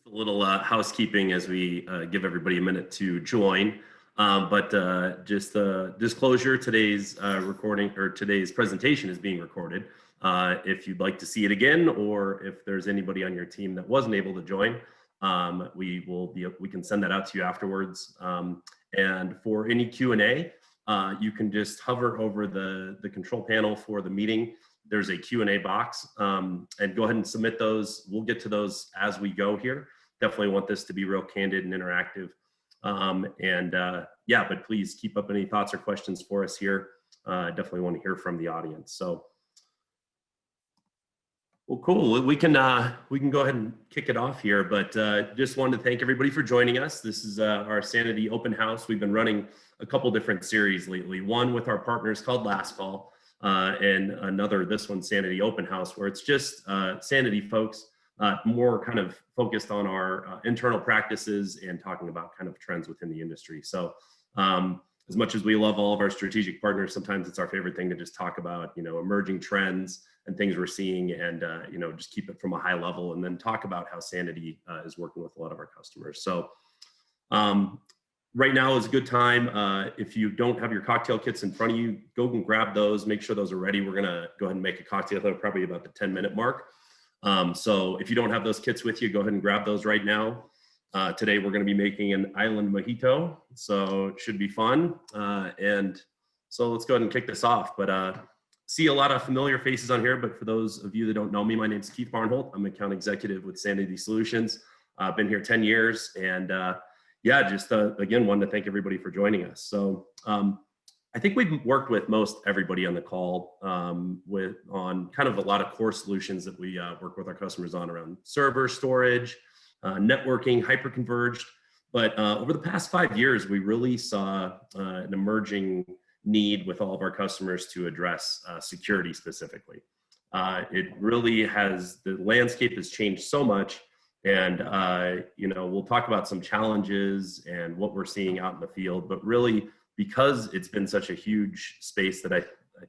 Just a little housekeeping as we give everybody a minute to join. But just disclosure, today's recording or today's presentation is being recorded. If you'd like to see it again, or if there's anybody on your team that wasn't able to join, we can send that out to you afterwards. And for any Q&A, you can just hover over the control panel for the meeting. There's a Q&A box, and go ahead and submit those. We'll get to those as we go here. Definitely want this to be real candid and interactive. Yeah, but please keep up any thoughts or questions for us here. Definitely want to hear from the audience. So, well, cool. We can go ahead and kick it off here, but just wanted to thank everybody for joining us. This is our Sanity open house. We've been running a couple different series lately. One with our partners called Last Call, and another, this one, Sanity Open House, where it's just Sanity folks, more kind of focused on our internal practices and talking about kind of trends within the industry. So as much as we love all of our strategic partners, sometimes it's our favorite thing to just talk about, emerging trends and things we're seeing, and just keep it from a high level, and then talk about how Sanity is working with a lot of our customers. So right now is a good time. If you don't have your cocktail kits in front of you, go and grab those. Make sure those are ready. We're gonna go ahead and make a cocktail, probably about the 10-minute mark. So if you don't have those kits with you, go ahead and grab those right now. Today we're gonna be making an island mojito, so it should be fun. And so let's go ahead and kick this off. But see a lot of familiar faces on here, but for those of you that don't know me, my name's Keith Barnholt. I'm account executive with Sanity Solutions. I've been here 10 years, and yeah, just again, wanted to thank everybody for joining us. So I think we've worked with most everybody on the call on kind of a lot of core solutions that we work with our customers on around server storage, networking, hyperconverged. But over the past 5 years, we really saw an emerging need with all of our customers to address security specifically. It really has, the landscape has changed so much. And, we'll talk about some challenges and what we're seeing out in the field, but really, because it's been such a huge space that I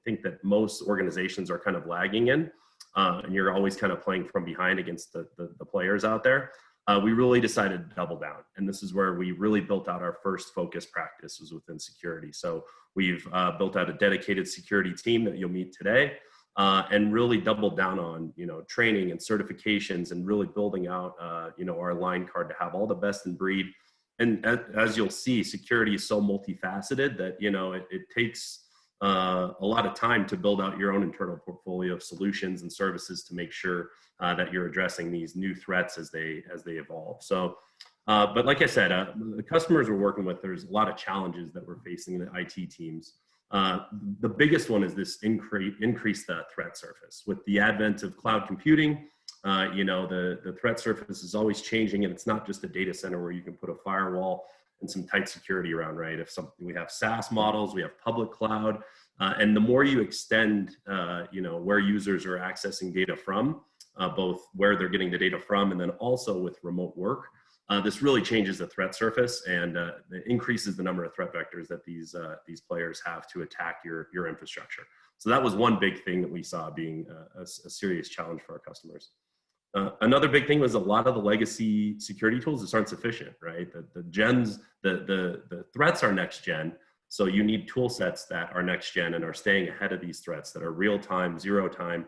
think that most organizations are kind of lagging in, and you're always kind of playing from behind against the players out there, we really decided to double down. And this is where we really built out our first focus practice, was within security. So we've built out a dedicated security team that you'll meet today. And really doubled down on, training and certifications, and really building out, our line card to have all the best in breed. And as you'll see, security is so multifaceted that, it takes a lot of time to build out your own internal portfolio of solutions and services to make sure that you're addressing these new threats as they evolve. So, but like I said, the customers we're working with, there's a lot of challenges that we're facing in the IT teams. The biggest one is this increase the threat surface. With the advent of cloud computing, the threat surface is always changing, and it's not just a data center where you can put a firewall and some tight security around, right? We have SaaS models, we have public cloud, and the more you extend, where users are accessing data from, both where they're getting the data from, and then also with remote work, this really changes the threat surface, and it increases the number of threat vectors that these players have to attack your infrastructure. So that was one big thing that we saw being a serious challenge for our customers. Another big thing was a lot of the legacy security tools just aren't sufficient, right? The threats are next gen, so you need tool sets that are next gen and are staying ahead of these threats, that are real time, zero time,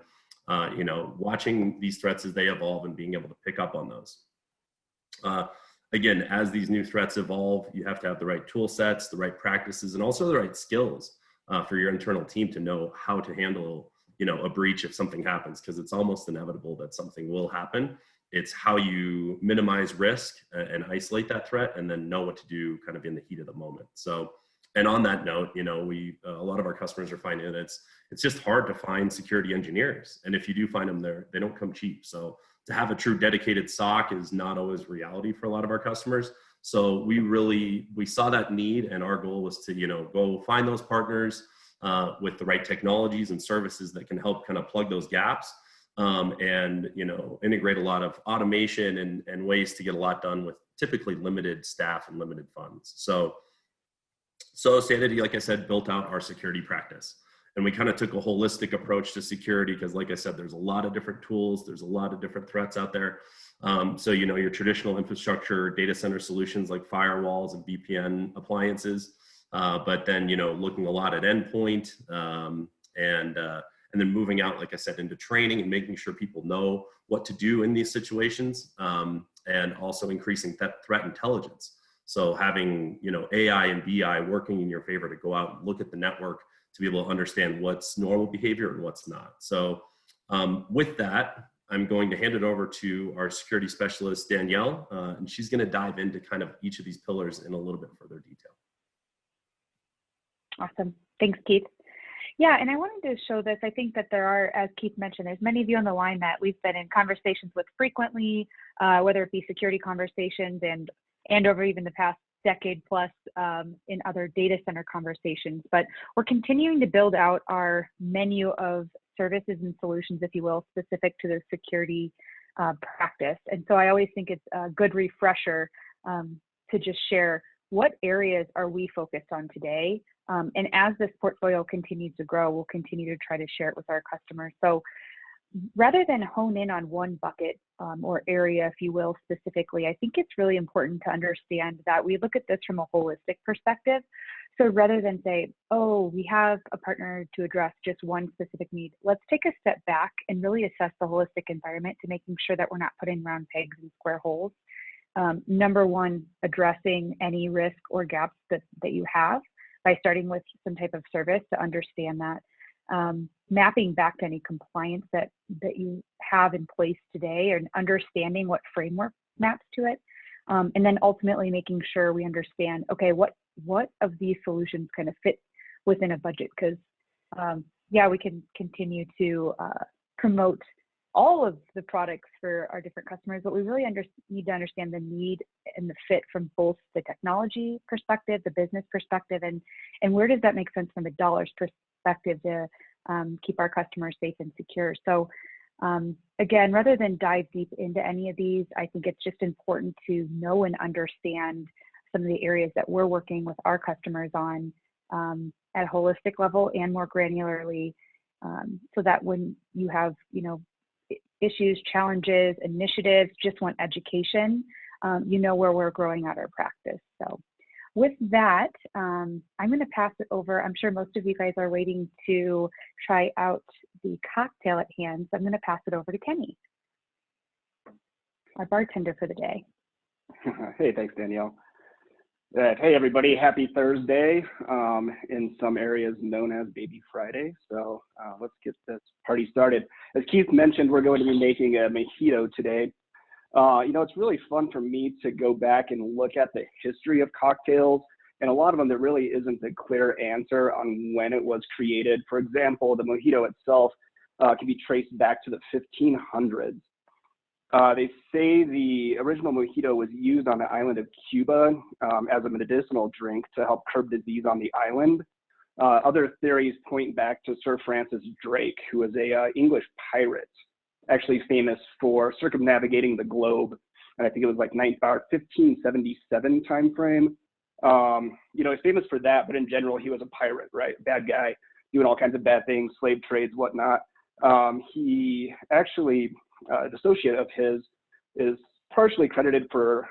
watching these threats as they evolve and being able to pick up on those. Again, as these new threats evolve, you have to have the right tool sets, the right practices, and also the right skills for your internal team to know how to handle, a breach if something happens, because it's almost inevitable that something will happen. It's how you minimize risk and isolate that threat, and then know what to do kind of in the heat of the moment. So, and on that note, a lot of our customers are finding that it's just hard to find security engineers, and if you do find them, they don't come cheap. So to have a true dedicated SOC is not always reality for a lot of our customers. So we saw that need, and our goal was to, go find those partners with the right technologies and services that can help kind of plug those gaps, and, integrate a lot of automation and ways to get a lot done with typically limited staff and limited funds. So Sanity, like I said, built out our security practice. And we kind of took a holistic approach to security because, like I said, there's a lot of different tools, there's a lot of different threats out there. So, you know, your traditional infrastructure, data center solutions like firewalls and VPN appliances, but then, you know, looking a lot at endpoint, and then moving out, like I said, into training and making sure people know what to do in these situations, and also increasing threat intelligence. So having, you know, AI and BI working in your favor to go out and look at the network to be able to understand what's normal behavior and what's not. So with that, I'm going to hand it over to our security specialist, Danielle, and she's going to dive into kind of each of these pillars in a little bit further detail. Awesome. Thanks, Keith. Yeah, and I wanted to show this. I think that there are, as Keith mentioned, there's many of you on the line that we've been in conversations with frequently, whether it be security conversations and over even the past decade plus in other data center conversations. But we're continuing to build out our menu of services and solutions, if you will, specific to the security practice. And so I always think it's a good refresher to just share what areas are we focused on today. And as this portfolio continues to grow, we'll continue to try to share it with our customers. So rather than hone in on one bucket or area, if you will, specifically, I think it's really important to understand that we look at this from a holistic perspective. So rather than say, oh, we have a partner to address just one specific need, let's take a step back and really assess the holistic environment to making sure that we're not putting round pegs in square holes. Number one, addressing any risk or gaps that you have by starting with some type of service to understand that. Mapping back to any compliance that you have in place today and understanding what framework maps to it. And then ultimately making sure we understand, okay, what of these solutions kind of fit within a budget? Because yeah, we can continue to promote all of the products for our different customers, but we really need to understand the need and the fit from both the technology perspective, the business perspective, and where does that make sense from a dollars perspective to keep our customers safe and secure. So again, rather than dive deep into any of these, I think it's just important to know and understand some of the areas that we're working with our customers on at a holistic level and more granularly, so that when you have, you know, issues, challenges, initiatives, just want education, you know where we're growing out our practice. So with that, I'm going to pass it over. I'm sure most of you guys are waiting to try out the cocktail at hand, so I'm going to pass it over to Kenny, our bartender for the day. Hey, thanks, Danielle. Hey, everybody, happy Thursday, in some areas known as Baby Friday. So let's get this party started. As Keith mentioned, we're going to be making a mojito today. You know, it's really fun for me to go back and look at the history of cocktails, and a lot of them there really isn't a clear answer on when it was created. For example, the mojito itself can be traced back to the 1500s. They say the original mojito was used on the island of Cuba as a medicinal drink to help curb disease on the island. Other theories point back to Sir Francis Drake, who was a English pirate, actually famous for circumnavigating the globe. And I think it was like 1577 time frame. You know, he's famous for that, but in general, he was a pirate, right? Bad guy, doing all kinds of bad things, slave trades, whatnot. He actually, an associate of his is partially credited for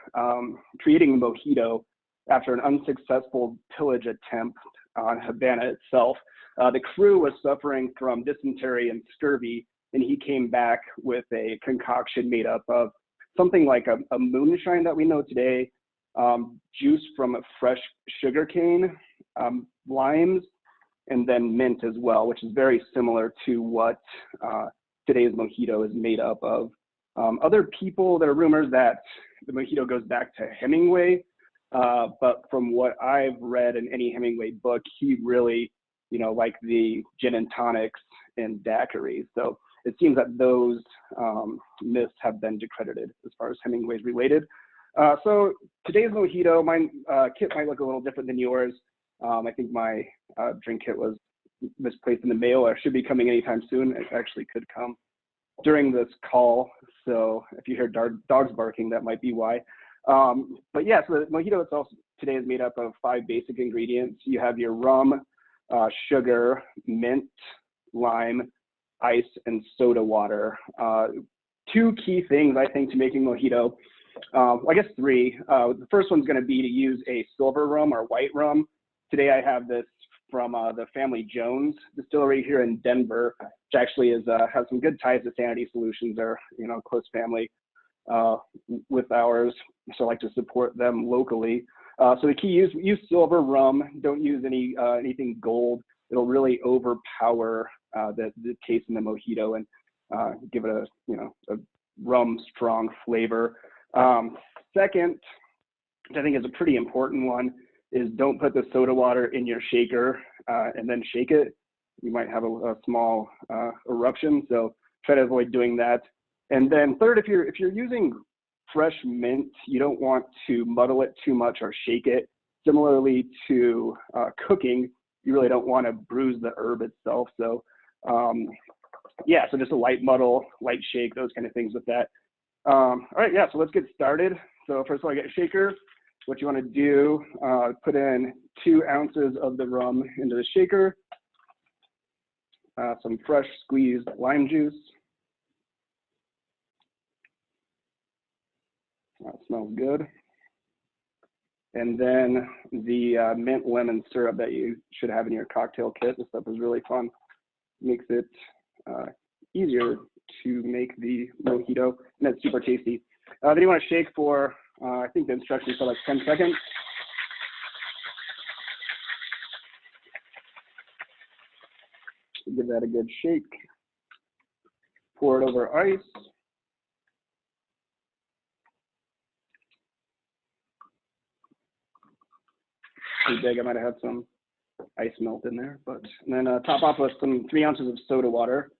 creating the mojito after an unsuccessful pillage attempt on Havana itself. The crew was suffering from dysentery and scurvy, and he came back with a concoction made up of something like a moonshine that we know today, juice from a fresh sugar cane, limes, and then mint as well, which is very similar to what today's mojito is made up of. Other people, there are rumors that the mojito goes back to Hemingway, but from what I've read in any Hemingway book, he really, you know, liked the gin and tonics and daiquiris. So it seems that those myths have been discredited as far as Hemingway's related. So today's mojito, my kit might look a little different than yours. I think my drink kit was misplaced in the mail, or should be coming anytime soon. It actually could come during this call. So if you hear dogs barking, that might be why. But yeah, so the mojito itself today is made up of 5 basic ingredients. You have your rum, sugar, mint, lime, ice, and soda water. two key things, I think, to making mojito. Well, I guess three. The first one's going to be to use a silver rum or white rum. Today I have this from the Family Jones distillery here in Denver, which actually is has some good ties to Sanity Solutions. They're, you know, close family with ours, so I like to support them locally. So the key, use silver rum. Don't use anything gold. It'll really overpower the taste in the mojito and give it a rum strong flavor. Second, which I think is a pretty important one, is don't put the soda water in your shaker and then shake it. You might have a small eruption, so try to avoid doing that. And then third, if you're using fresh mint, you don't want to muddle it too much or shake it. Similarly to cooking, you really don't want to bruise the herb itself. So yeah, so just a light muddle, light shake, those kind of things with that. All right, yeah, so let's get started. So first of all, get a shaker. What you want to do, put in 2 ounces of the rum into the shaker, some fresh squeezed lime juice. That smells good. And then the mint lemon syrup that you should have in your cocktail kit. This stuff is really fun. Makes it easier to make the mojito, and it's super tasty. Then you want to shake for, I think the instructions are like 10 seconds. Give that a good shake. Pour it over ice. Too big, I might have had some ice melt in there, but and then top off with some 3 ounces of soda water.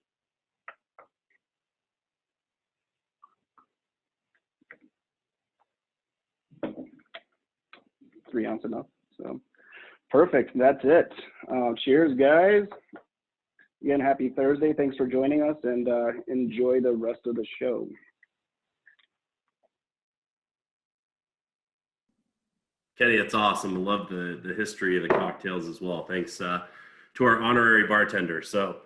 Three ounce enough. So perfect. That's it. Cheers, guys. Again, happy Thursday. Thanks for joining us, and enjoy the rest of the show. Kenny, that's awesome. I love the history of the cocktails as well. Thanks to our honorary bartender. So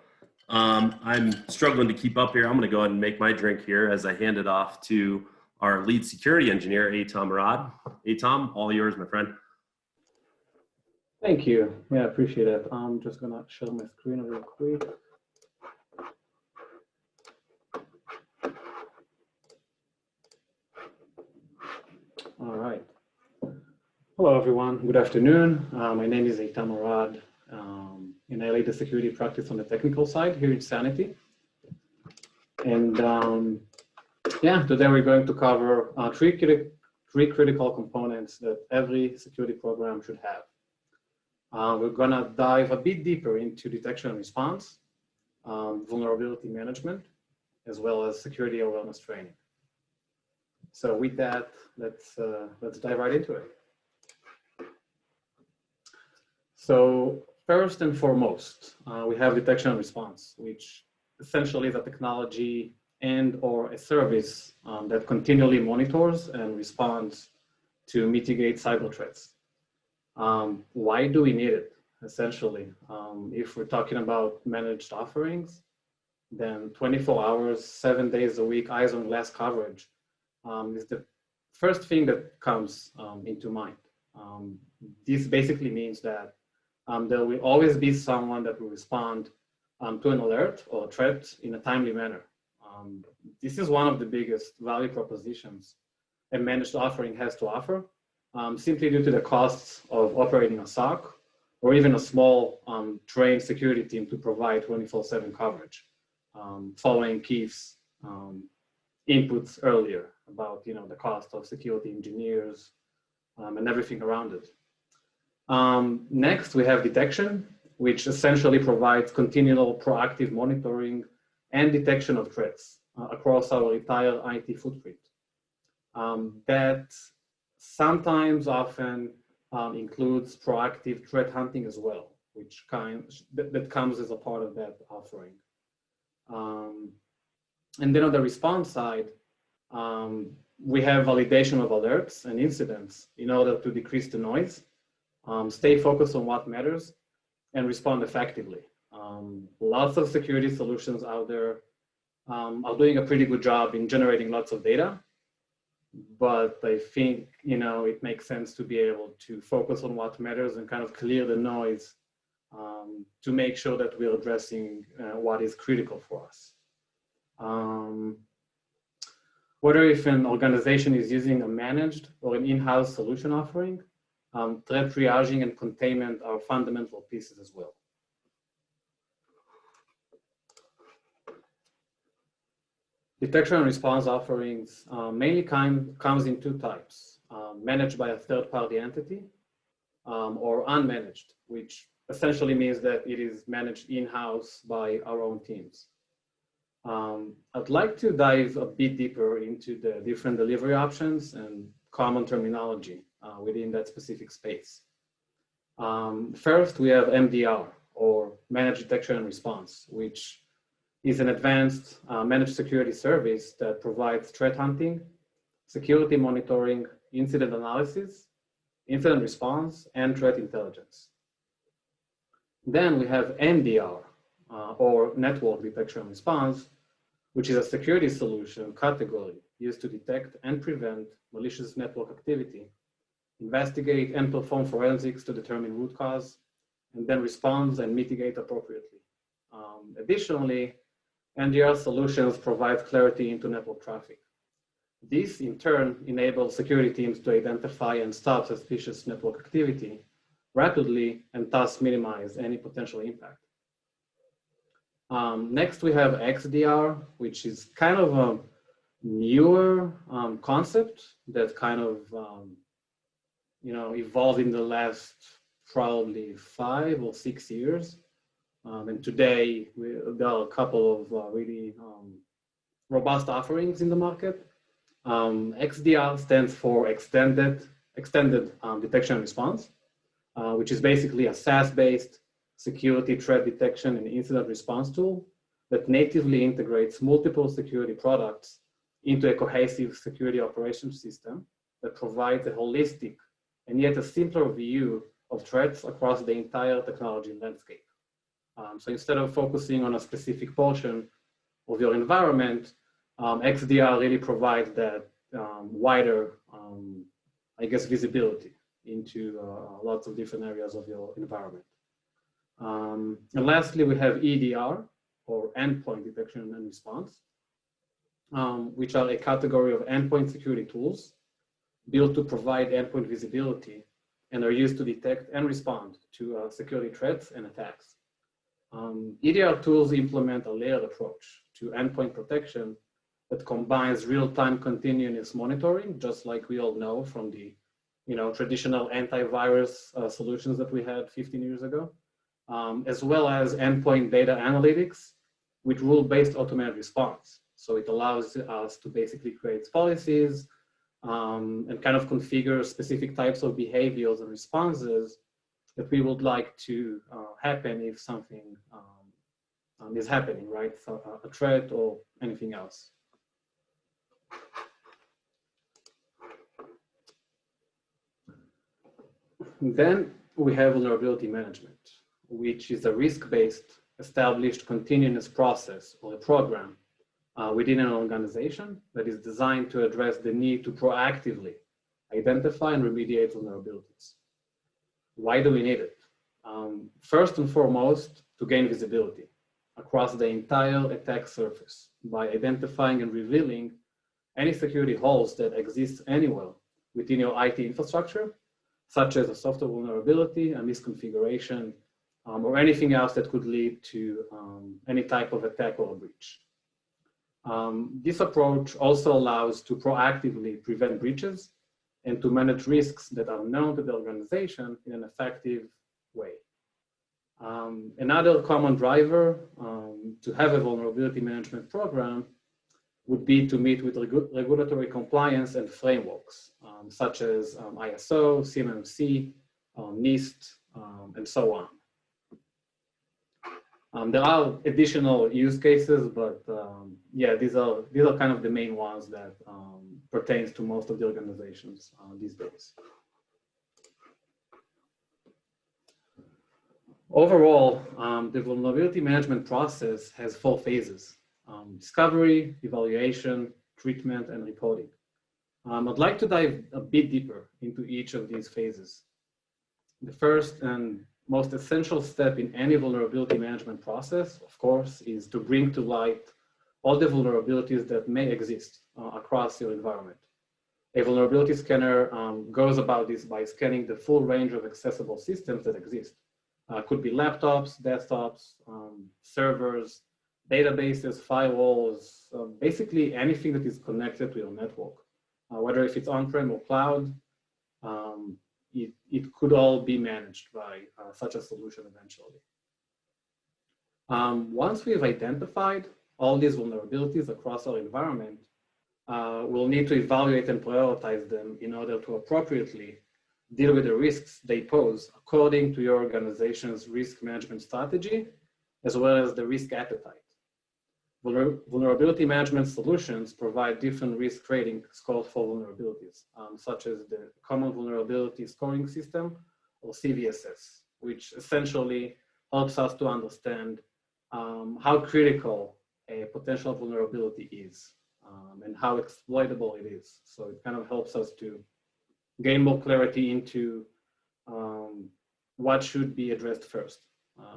I'm struggling to keep up here. I'm going to go ahead and make my drink here as I hand it off to our lead security engineer, Eitan Rod. Eitan, all yours, my friend. Thank you. Yeah, I appreciate it. I'm just going to share my screen real quick. All right. Hello, everyone. Good afternoon. My name is Eitan Rod, and I lead the security practice on the technical side here in Sanity. And yeah, today we're going to cover three critical components that every security program should have. We're going to dive a bit deeper into detection and response, vulnerability management, as well as security awareness training. So with that, let's dive right into it. So first and foremost, we have detection and response, which essentially is a technology and or a service that continually monitors and responds to mitigate cyber threats. Why do we need it? Essentially, if we're talking about managed offerings, then 24 hours, 7 days a week, eyes on glass coverage is the first thing that comes into mind. This basically means that there will always be someone that will respond to an alert or a threat in a timely manner. This is one of the biggest value propositions a managed offering has to offer, simply due to the costs of operating a SOC or even a small trained security team to provide 24/7 coverage, following Keith's inputs earlier about the cost of security engineers and everything around it. Next, we have detection, which essentially provides continual proactive monitoring and detection of threats across our entire IT footprint. That sometimes often includes proactive threat hunting as well, which that comes as a part of that offering. And then on the response side, we have validation of alerts and incidents in order to decrease the noise, stay focused on what matters, and respond effectively. Lots of security solutions out there are doing a pretty good job in generating lots of data. But I think, it makes sense to be able to focus on what matters and kind of clear the noise to make sure that we're addressing what is critical for us. Whether if an organization is using a managed or an in-house solution offering, threat triaging and containment are fundamental pieces as well. Detection and response offerings mainly comes in two types, managed by a third-party entity or unmanaged, which essentially means that it is managed in-house by our own teams. I'd like to dive a bit deeper into the different delivery options and common terminology within that specific space. First, we have MDR, or Managed Detection and Response, which is an advanced managed security service that provides threat hunting, security monitoring, incident analysis, incident response, and threat intelligence. Then we have NDR, or Network Detection and Response, which is a security solution category used to detect and prevent malicious network activity, investigate and perform forensics to determine root cause, and then respond and mitigate appropriately. Additionally, NDR solutions provide clarity into network traffic. This, in turn, enables security teams to identify and stop suspicious network activity rapidly and thus minimize any potential impact. Next, we have XDR, which is kind of a newer concept that kind of evolved in the last probably 5 or 6 years. And today, there are a couple of really robust offerings in the market. XDR stands for Extended Detection and Response, which is basically a SaaS-based security threat detection and incident response tool that natively integrates multiple security products into a cohesive security operations system that provides a holistic and yet a simpler view of threats across the entire technology landscape. So instead of focusing on a specific portion of your environment, XDR really provides that wider, visibility into lots of different areas of your environment. And lastly, we have EDR, or Endpoint Detection and Response, which are a category of endpoint security tools built to provide endpoint visibility and are used to detect and respond to security threats and attacks. EDR tools implement a layered approach to endpoint protection that combines real-time continuous monitoring, just like we all know from the traditional antivirus solutions that we had 15 years ago, as well as endpoint data analytics with rule-based automated response. So it allows us to basically create policies and kind of configure specific types of behaviors and responses that we would like to happen if something is happening, right? So a threat or anything else. Then we have vulnerability management, which is a risk-based established continuous process or a program within an organization that is designed to address the need to proactively identify and remediate vulnerabilities. Why do we need it? First and foremost, to gain visibility across the entire attack surface by identifying and revealing any security holes that exist anywhere within your IT infrastructure, such as a software vulnerability, a misconfiguration, or anything else that could lead to any type of attack or a breach. This approach also allows to proactively prevent breaches and to manage risks that are known to the organization in an effective way. Another common driver to have a vulnerability management program would be to meet with regulatory compliance and frameworks, such as ISO, CMMC, NIST, and so on. There are additional use cases, but yeah, these are kind of the main ones that pertains to most of the organizations these days. Overall, the vulnerability management process has 4 phases. discovery, evaluation, treatment, and reporting. I'd like to dive a bit deeper into each of these phases. The first and most essential step in any vulnerability management process, of course, is to bring to light all the vulnerabilities that may exist across your environment. A vulnerability scanner goes about this by scanning the full range of accessible systems that exist. Could be laptops, desktops, servers, databases, firewalls, basically anything that is connected to your network. Whether if it's on-prem or cloud, it could all be managed by such a solution eventually. Once we've identified all these vulnerabilities across our environment, we'll need to evaluate and prioritize them in order to appropriately deal with the risks they pose according to your organization's risk management strategy, as well as the risk appetite. Vulnerability management solutions provide different risk rating scores for vulnerabilities, such as the Common Vulnerability Scoring System, or CVSS, which essentially helps us to understand how critical a potential vulnerability is and how exploitable it is. So it kind of helps us to gain more clarity into what should be addressed first,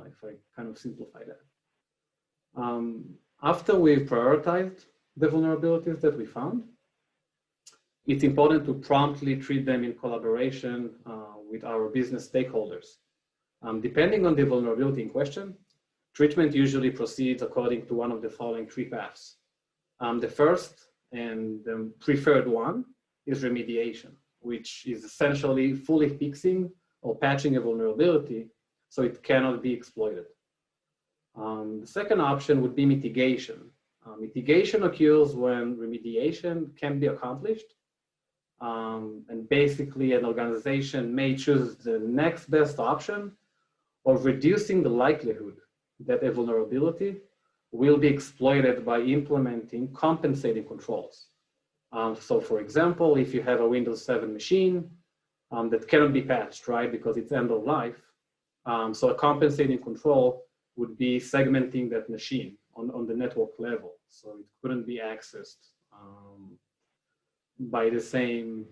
if I kind of simplify that. After we've prioritized the vulnerabilities that we found, it's important to promptly treat them in collaboration with our business stakeholders. Depending on the vulnerability in question, treatment usually proceeds according to one of the following three paths. The first and the preferred one is remediation, which is essentially fully fixing or patching a vulnerability so it cannot be exploited. The second option would be mitigation. Mitigation occurs when remediation can be accomplished. And basically an organization may choose the next best option of reducing the likelihood that a vulnerability will be exploited by implementing compensating controls. So for example, if you have a Windows 7 machine that cannot be patched, right, because it's end of life, so a compensating control would be segmenting that machine on the network level. So it couldn't be accessed by the same,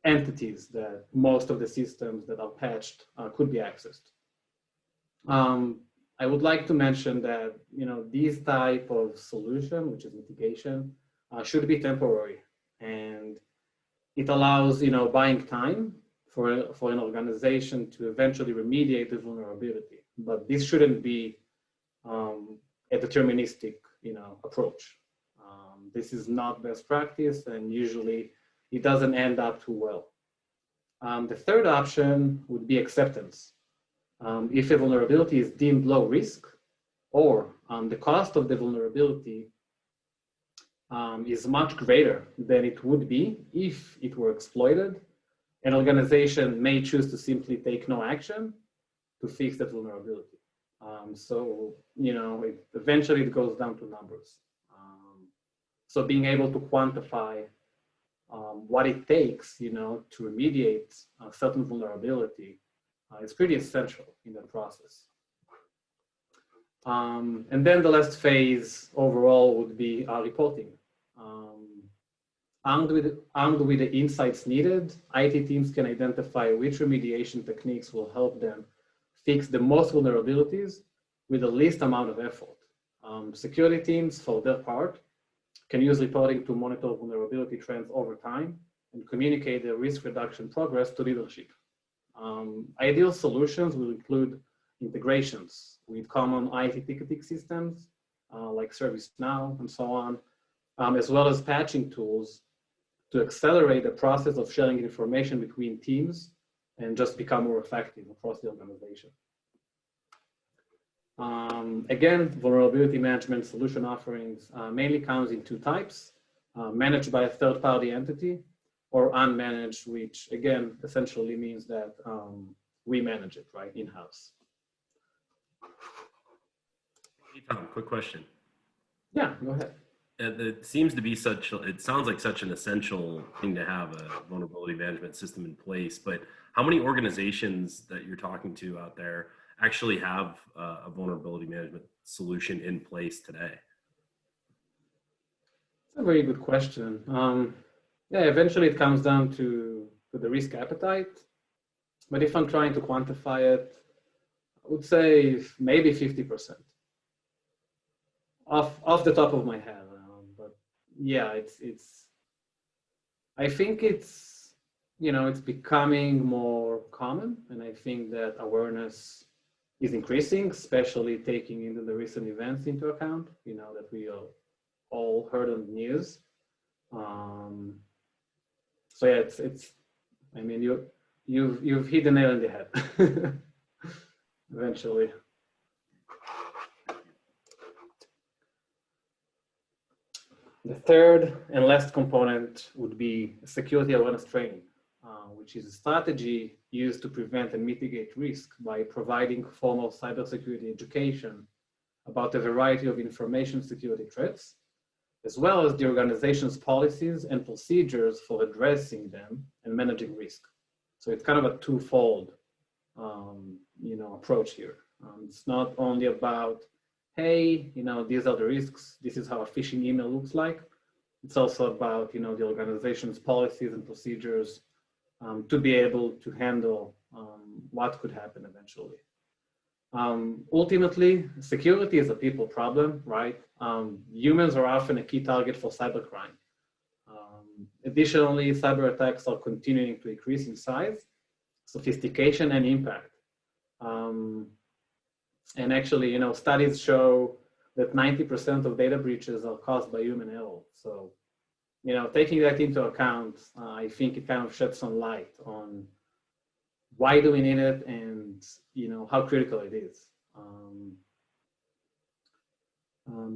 entities that most of the systems that are patched could be accessed. I would like to mention that, these type of solution, which is mitigation, should be temporary, and it allows, buying time for an organization to eventually remediate the vulnerability. But this shouldn't be a deterministic, approach. This is not best practice, and usually it doesn't end up too well. The third option would be acceptance. If a vulnerability is deemed low risk, or the cost of the vulnerability is much greater than it would be if it were exploited, an organization may choose to simply take no action to fix that vulnerability. Eventually it goes down to numbers. So being able to quantify what it takes, to remediate a certain vulnerability is pretty essential in that process. And then the last phase overall would be reporting. Armed with the insights needed, IT teams can identify which remediation techniques will help them fix the most vulnerabilities with the least amount of effort. Security teams, for their part, can use reporting to monitor vulnerability trends over time and communicate their risk reduction progress to leadership. Ideal solutions will include integrations with common IT ticketing systems like ServiceNow and so on, as well as patching tools to accelerate the process of sharing information between teams and just become more effective across the organization. Again, vulnerability management solution offerings mainly comes in two types, managed by a third-party entity or unmanaged, which again, essentially means that we manage it, right, in-house. Hey, Tom, quick question. Yeah, go ahead. It seems to be it sounds like such an essential thing to have a vulnerability management system in place, but how many organizations that you're talking to out there actually have a vulnerability management solution in place today? That's a very good question. Yeah, eventually it comes down to the risk appetite. But if I'm trying to quantify it, I would say maybe 50% off the top of my head. But yeah, I think it's, it's becoming more common. And I think that awareness is increasing, especially taking into the recent events into account, that we all heard on the news. So yeah, I mean, you've hit the nail on the head. Eventually. The third and last component would be security awareness training, which is a strategy used to prevent and mitigate risk by providing formal cybersecurity education about a variety of information security threats, as well as the organization's policies and procedures for addressing them and managing risk. So it's kind of a twofold, approach here. It's not only about, hey, these are the risks, this is how a phishing email looks like. It's also about, the organization's policies and procedures to be able to handle what could happen eventually. Ultimately, security is a people problem, right? Humans are often a key target for cybercrime. Additionally, cyber attacks are continuing to increase in size, sophistication, and impact. And actually, studies show that 90% of data breaches are caused by human error. So, taking that into account, I think it kind of sheds some light on why do we need it and, how critical it is.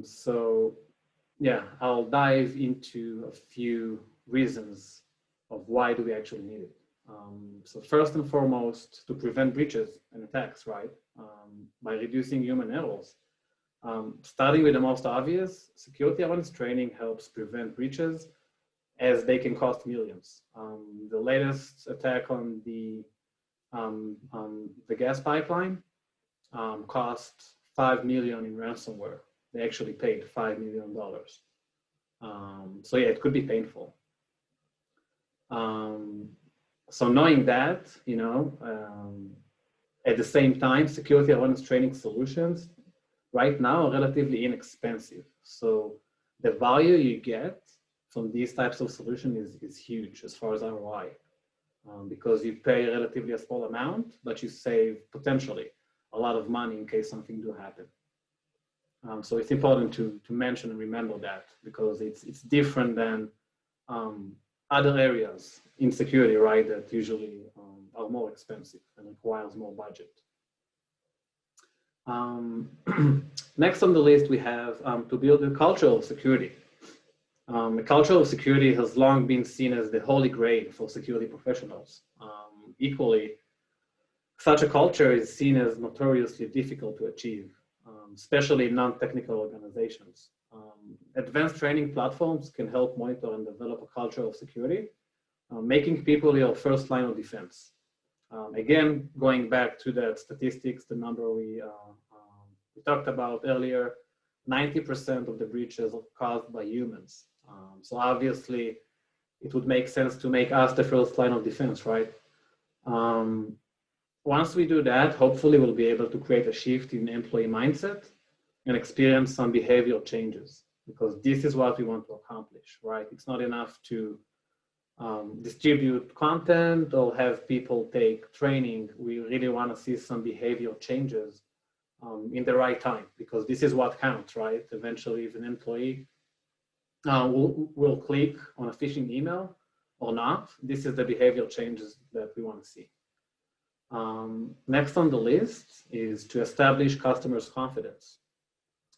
So, yeah, I'll dive into a few reasons of why do we actually need it. So first and foremost, to prevent breaches and attacks, right? By reducing human errors. Starting with the most obvious, security awareness training helps prevent breaches as they can cost millions. The latest attack on the gas pipeline cost $5 million in ransomware. They actually paid $5 million. So yeah, it could be painful. So knowing that, at the same time, security awareness training solutions right now are relatively inexpensive. So the value you get from these types of solutions is huge as far as ROI, because you pay relatively a small amount, but you save potentially a lot of money in case something do happen. So it's important to mention and remember that, because it's different than other areas in security, right, that usually are more expensive and requires more budget. Next on the list, we have to build a culture of security. A culture of security has long been seen as the holy grail for security professionals. Equally, such a culture is seen as notoriously difficult to achieve, especially in non-technical organizations. Advanced training platforms can help monitor and develop a culture of security, making people your first line of defense. Again, going back to that statistics, the number we talked about earlier, 90% of the breaches are caused by humans. So obviously, it would make sense to make us the first line of defense, right? Once we do that, hopefully we'll be able to create a shift in employee mindset and experience some behavioral changes, because this is what we want to accomplish, right? It's not enough to distribute content or have people take training. We really want to see some behavioral changes in the right time, because this is what counts, right? Eventually, if an employee will click on a phishing email or not, this is the behavioral changes that we want to see. Next on the list is to establish customers' confidence.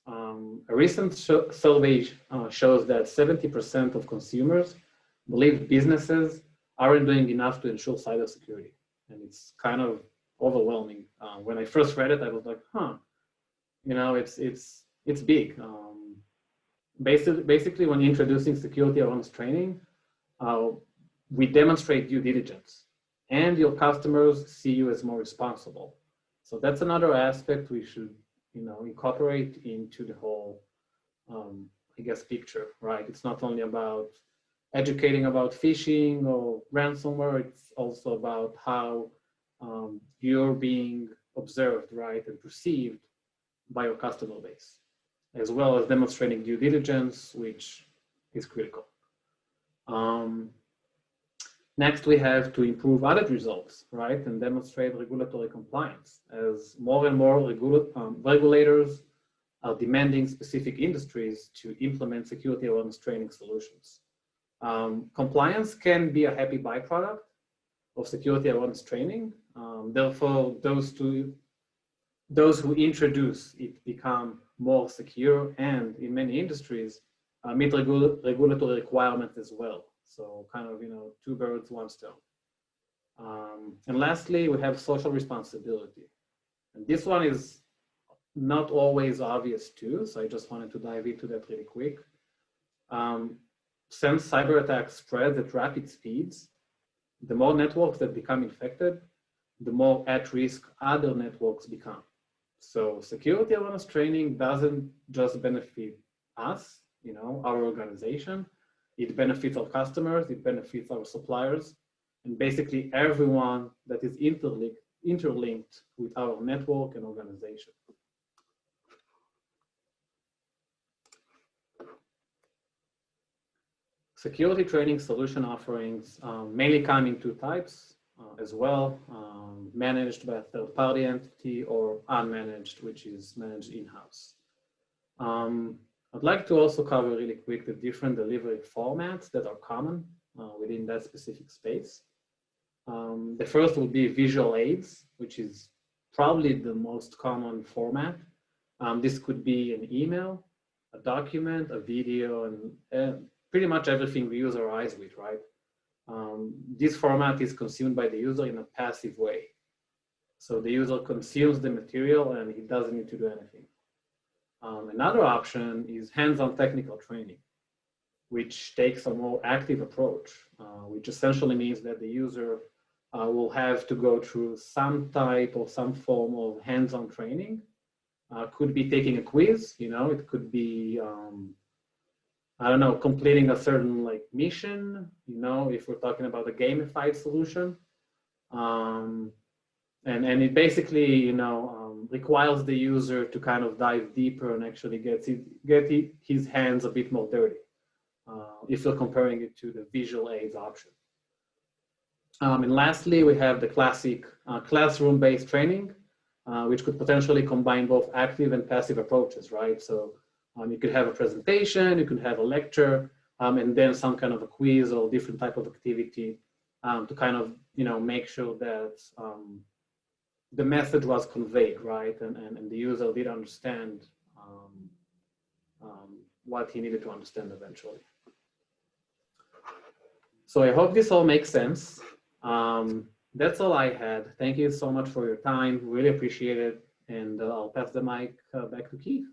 A recent survey shows that 70% of consumers believe businesses aren't doing enough to ensure cybersecurity. And it's kind of overwhelming. When I first read it, I was like, it's big. Basically, when introducing security awareness training, we demonstrate due diligence, and your customers see you as more responsible. So that's another aspect we should, incorporate into the whole, I guess, picture, right? It's not only about educating about phishing or ransomware, it's also about how you're being observed, right, and perceived by your customer base, as well as demonstrating due diligence, which is critical. Next, we have to improve audit results, right, and demonstrate regulatory compliance, as more and more regulators are demanding specific industries to implement security awareness training solutions. Compliance can be a happy byproduct of security awareness training. Therefore, those who introduce it become more secure, and in many industries meet regulatory requirements as well. So kind of, two birds, one stone. And lastly, we have social responsibility. And this one is not always obvious too, so I just wanted to dive into that really quick. Since cyber attacks spread at rapid speeds, the more networks that become infected, the more at risk other networks become. So security awareness training doesn't just benefit us, our organization. It benefits our customers, it benefits our suppliers, and basically everyone that is interlinked with our network and organization. Security training solution offerings mainly come in two types as well, managed by a third-party entity or unmanaged, which is managed in-house. I'd like to also cover really quick the different delivery formats that are common within that specific space. The first will be visual aids, which is probably the most common format. This could be an email, a document, a video, and pretty much everything we use our eyes with, right? This format is consumed by the user in a passive way. So the user consumes the material and he doesn't need to do anything. Another option is hands-on technical training, which takes a more active approach, which essentially means that the user will have to go through some type or some form of hands-on training. Could be taking a quiz, it could be, I don't know, completing a certain mission, if we're talking about a gamified solution. And it basically, requires the user to kind of dive deeper and actually get his hands a bit more dirty, if you're comparing it to the visual aids option. And lastly, we have the classic classroom-based training, which could potentially combine both active and passive approaches, right? So you could have a presentation, you could have a lecture, and then some kind of a quiz or different type of activity to kind of, make sure that the message was conveyed, right? And the user did understand what he needed to understand eventually. So I hope this all makes sense. That's all I had. Thank you so much for your time. Really appreciate it. And I'll pass the mic back to Keith.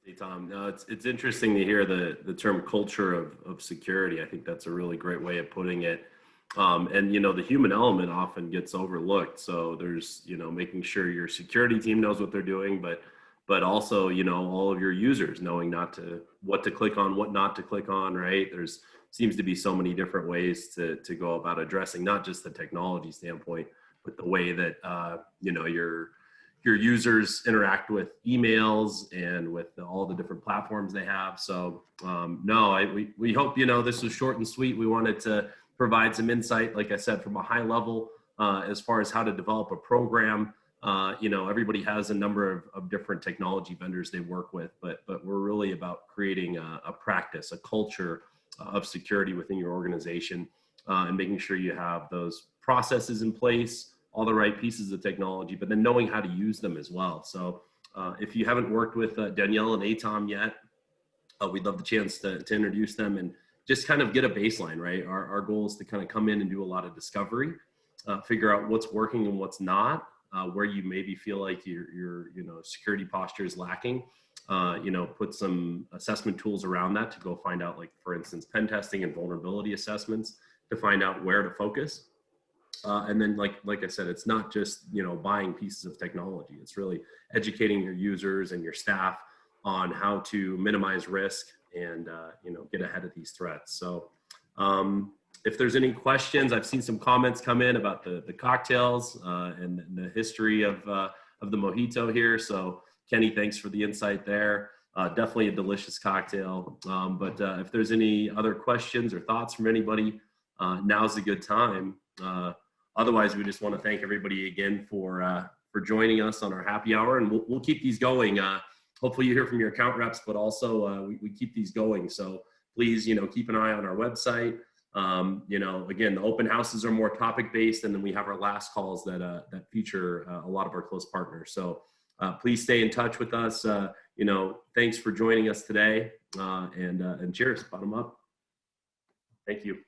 Hey, Tom. No, it's interesting to hear the term culture of security. I think that's a really great way of putting it. And, the human element often gets overlooked. So there's, making sure your security team knows what they're doing, but also, all of your users knowing what to click on, what not to click on, right? There's seems to be so many different ways to go about addressing not just the technology standpoint, but the way that, your users interact with emails and with all the different platforms they have. So we hope, this was short and sweet. We wanted to provide some insight, like I said, from a high level as far as how to develop a program. Everybody has a number of different technology vendors they work with, but we're really about creating a practice, a culture of security within your organization and making sure you have those processes in place, all the right pieces of technology, but then knowing how to use them as well. So if you haven't worked with Danielle and Atom yet, we'd love the chance to introduce them and just kind of get a baseline, right? Our goal is to kind of come in and do a lot of discovery, figure out what's working and what's not, where you maybe feel like your security posture is lacking, put some assessment tools around that to go find out, like, for instance, pen testing and vulnerability assessments to find out where to focus. And then like I said, it's not just, buying pieces of technology. It's really educating your users and your staff on how to minimize risk and, get ahead of these threats. So if there's any questions, I've seen some comments come in about the cocktails and the history of the mojito here. So Kenny, thanks for the insight there. Definitely a delicious cocktail. But if there's any other questions or thoughts from anybody, now's a good time. Otherwise, we just want to thank everybody again for joining us on our happy hour, and we'll keep these going. Hopefully you hear from your account reps, but also we keep these going. So please, keep an eye on our website. Again, the open houses are more topic based, and then we have our last calls that feature a lot of our close partners. So please stay in touch with us. Thanks for joining us today, and cheers. Bottom up. Thank you.